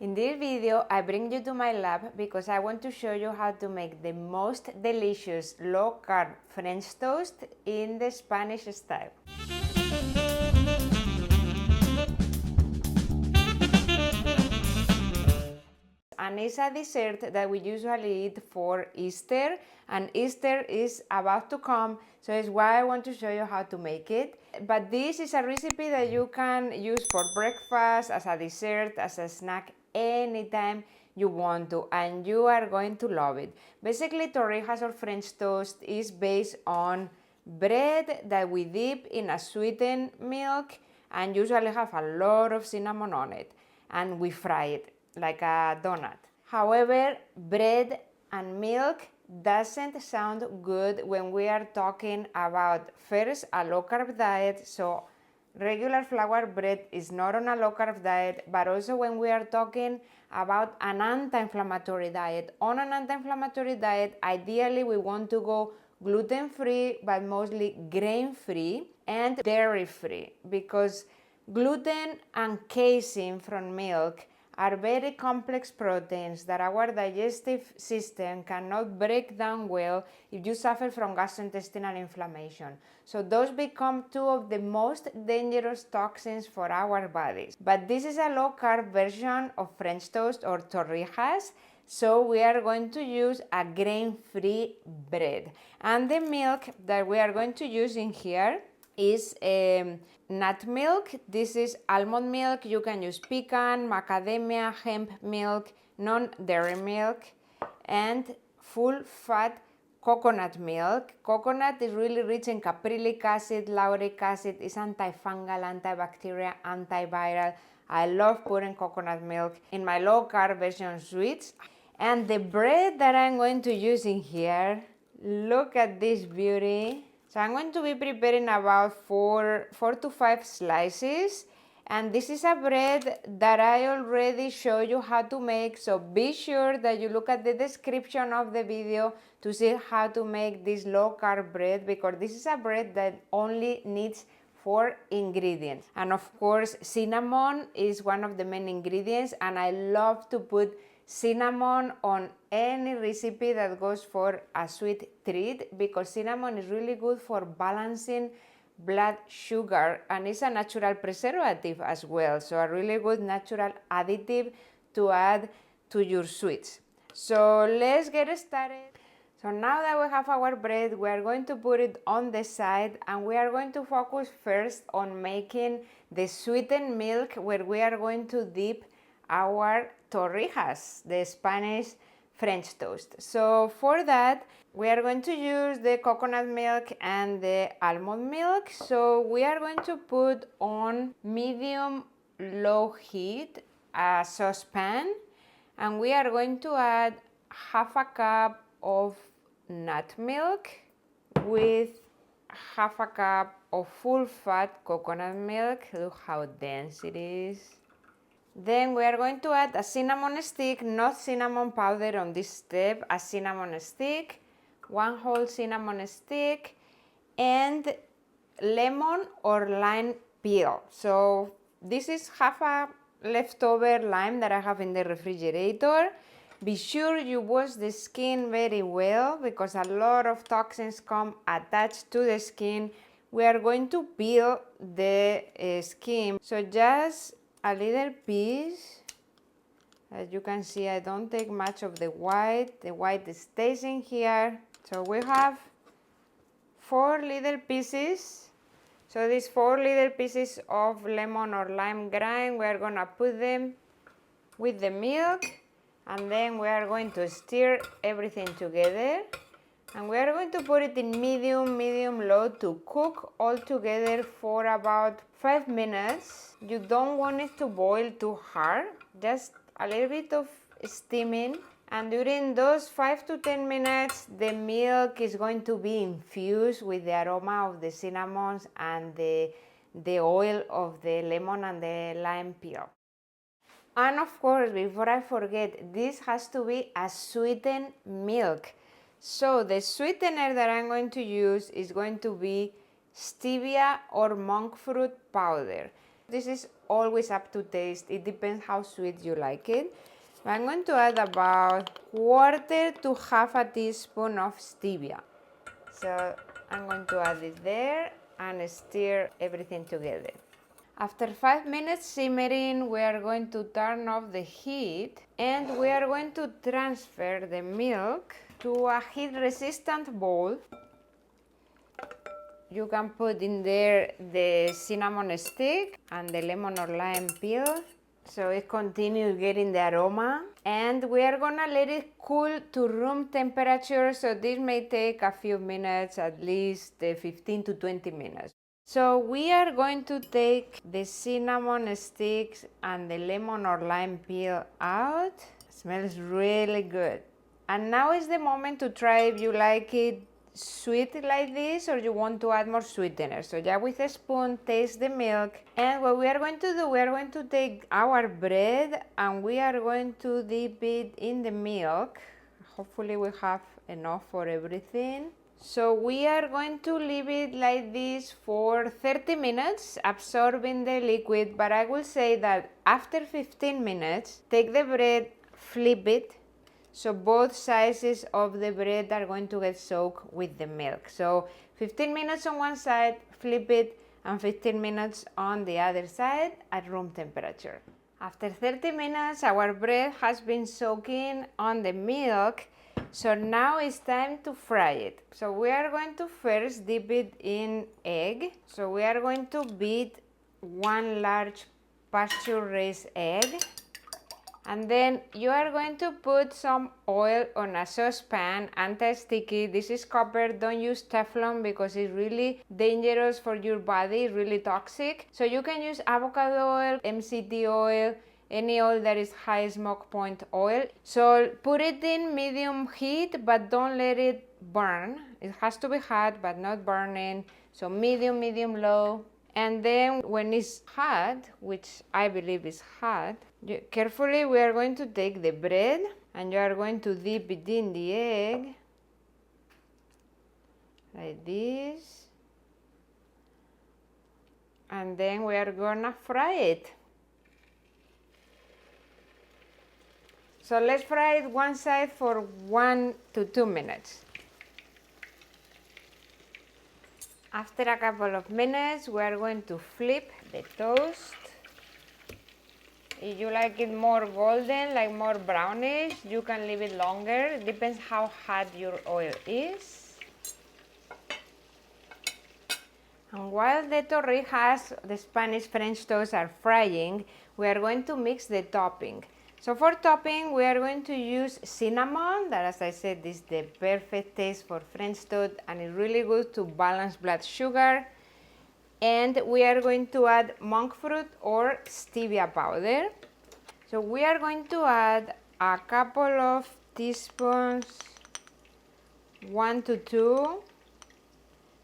In this video, I bring you to my lab because I want to show you how to make the most delicious low-carb French toast in the Spanish style. And it's a dessert that we usually eat for Easter, and Easter is about to come, so it's why I want to show you how to make it. But this is a recipe that you can use for breakfast, as a dessert, as a snack, anytime you want to, and you are going to love it. Basically, torrijas or French toast is based on bread that we dip in a sweetened milk and usually have a lot of cinnamon on it, and we fry it like a donut. However, bread and milk doesn't sound good when we are talking about first a low carb diet, so regular flour bread is not on a low carb diet, but also when we are talking about an anti-inflammatory diet. On an anti-inflammatory diet, ideally we want to go gluten-free, but mostly grain-free and dairy-free, because gluten and casein from milk are very complex proteins that our digestive system cannot break down well if you suffer from gastrointestinal inflammation. So those become two of the most dangerous toxins for our bodies. But this is a low-carb version of French toast or torrijas, so we are going to use a grain-free bread. And the milk that we are going to use in here is nut milk. This is almond milk. You can use pecan, macadamia, hemp milk, non-dairy milk, and full-fat coconut milk. Coconut is really rich in caprylic acid, lauric acid. It's antifungal, antibacterial, antiviral. I love putting coconut milk in my low-carb version sweets. And the bread that I'm going to use in here, look at this beauty. So I'm going to be preparing about four to five slices, and this is a bread that I already showed you how to make, so be sure that you look at the description of the video to see how to make this low carb bread, because this is a bread that only needs 4 ingredients. And of course, cinnamon is one of the main ingredients, and I love to put cinnamon on any recipe that goes for a sweet treat, because cinnamon is really good for balancing blood sugar, and it's a natural preservative as well, so a really good natural additive to add to your sweets. So let's get started. So now that we have our bread, we are going to put it on the side, and we are going to focus first on making the sweetened milk, where we are going to dip our torrijas, the Spanish French toast. So for that, we are going to use the coconut milk and the almond milk. So we are going to put on medium-low heat a saucepan, and we are going to add half a cup of nut milk with half a cup of full-fat coconut milk. Look how dense it is. Then we are going to add a cinnamon stick, not cinnamon powder on this step, a cinnamon stick, 1 whole cinnamon stick, and lemon or lime peel. So this is half a leftover lime that I have in the refrigerator. Be sure you wash the skin very well, because a lot of toxins come attached to the skin. We are going to peel the skin, so just a little piece. As you can see, I don't take much of the white stays in here. So we have 4 little pieces. So these 4 little pieces of lemon or lime rind, we are gonna put them with the milk, and then we are going to stir everything together, and we are going to put it in medium low to cook all together for about 5 minutes. You don't want it to boil too hard, just a little bit of steaming. And during those 5 to 10 minutes, the milk is going to be infused with the aroma of the cinnamons and the oil of the lemon and the lime peel. And of course, before I forget, this has to be a sweetened milk. So the sweetener that I'm going to use is going to be stevia or monk fruit powder. This is always up to taste. It depends how sweet you like it. But I'm going to add about 1/4 to 1/2 teaspoon of stevia. So I'm going to add it there and stir everything together. After 5 minutes simmering, we are going to turn off the heat and we are going to transfer the milk to a heat-resistant bowl. You can put in there the cinnamon stick and the lemon or lime peel, so it continues getting the aroma. And we are gonna let it cool to room temperature, so this may take a few minutes, at least 15 to 20 minutes. So we are going to take the cinnamon sticks and the lemon or lime peel out. It smells really good. And now is the moment to try if you like it sweet like this or you want to add more sweetener. So just with a spoon, taste the milk. And what we are going to do, we are going to take our bread and we are going to dip it in the milk. Hopefully we have enough for everything. So we are going to leave it like this for 30 minutes, absorbing the liquid, but I will say that after 15 minutes, take the bread, flip it, so both sides of the bread are going to get soaked with the milk. So 15 minutes on one side, flip it, and 15 minutes on the other side at room temperature. After 30 minutes, our bread has been soaking on the milk. So now it's time to fry it. So we are going to first dip it in egg. So we are going to beat 1 large pasture-raised egg. And then you are going to put some oil on a saucepan, anti-sticky. This is copper, don't use Teflon because it's really dangerous for your body, it's really toxic. So you can use avocado oil, MCT oil, any oil that is high smoke point oil. So put it in medium heat, but don't let it burn. It has to be hot, but not burning. So medium, low. And then when it's hot, which I believe is hot, carefully we are going to take the bread and you are going to dip it in the egg, like this. And then we are gonna fry it. So let's fry it one side for 1 to 2 minutes. After a couple of minutes, we are going to flip the toast. If you like it more golden, like more brownish, you can leave it longer. It depends how hot your oil is. And while the torrijas, the Spanish French toast, are frying, we are going to mix the topping. So for topping, we are going to use cinnamon, that as I said is the perfect taste for French toast and it's really good to balance blood sugar. And we are going to add monk fruit or stevia powder. So we are going to add a couple of teaspoons, 1 to 2,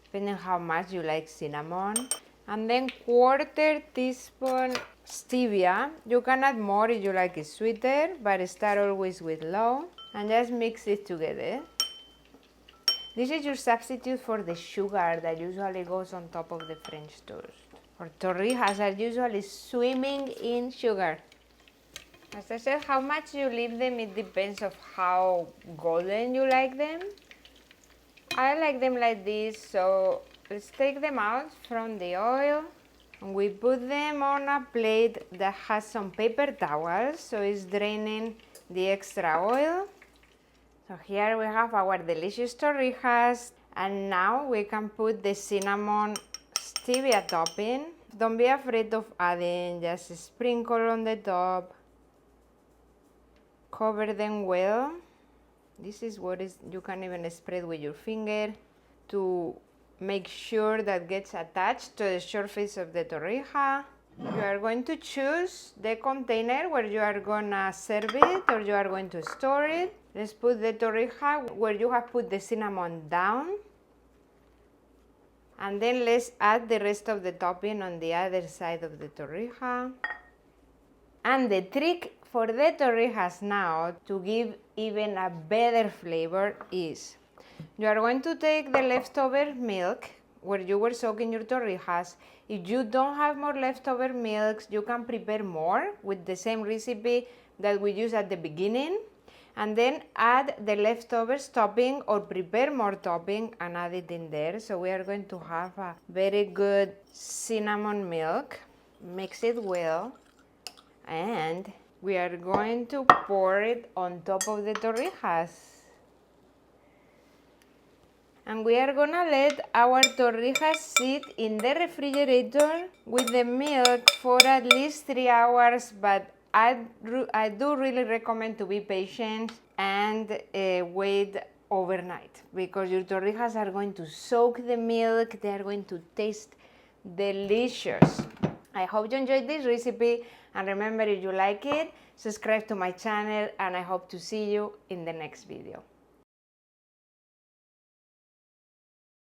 depending how much you like cinnamon. And then 1/4 teaspoon stevia. You can add more if you like it sweeter, but start always with low and just mix it together. This is your substitute for the sugar that usually goes on top of the French toast. Our torrijas are usually swimming in sugar. As I said, how much you leave them, it depends on how golden you like them. I like them like this, so let's take them out from the oil. And we put them on a plate that has some paper towels, so it's draining the extra oil. So here we have our delicious torrijas, and now we can put the cinnamon stevia topping. Don't be afraid of adding, just sprinkle on the top. Cover them well. This is what is, you can even spread with your finger to make sure that gets attached to the surface of the torrija. You are going to choose the container where you are gonna serve it or you are going to store it. Let's put the torrija where you have put the cinnamon down. And then let's add the rest of the topping on the other side of the torrija. And the trick for the torrijas now to give even a better flavor is you are going to take the leftover milk, where you were soaking your torrijas. If you don't have more leftover milks, you can prepare more with the same recipe that we used at the beginning, and then add the leftovers topping or prepare more topping and add it in there. So we are going to have a very good cinnamon milk. Mix it well, and we are going to pour it on top of the torrijas. And we are gonna let our torrijas sit in the refrigerator with the milk for at least 3 hours, but I do really recommend to be patient and wait overnight, because your torrijas are going to soak the milk, they are going to taste delicious. I hope you enjoyed this recipe, and remember, if you like it, subscribe to my channel, and I hope to see you in the next video.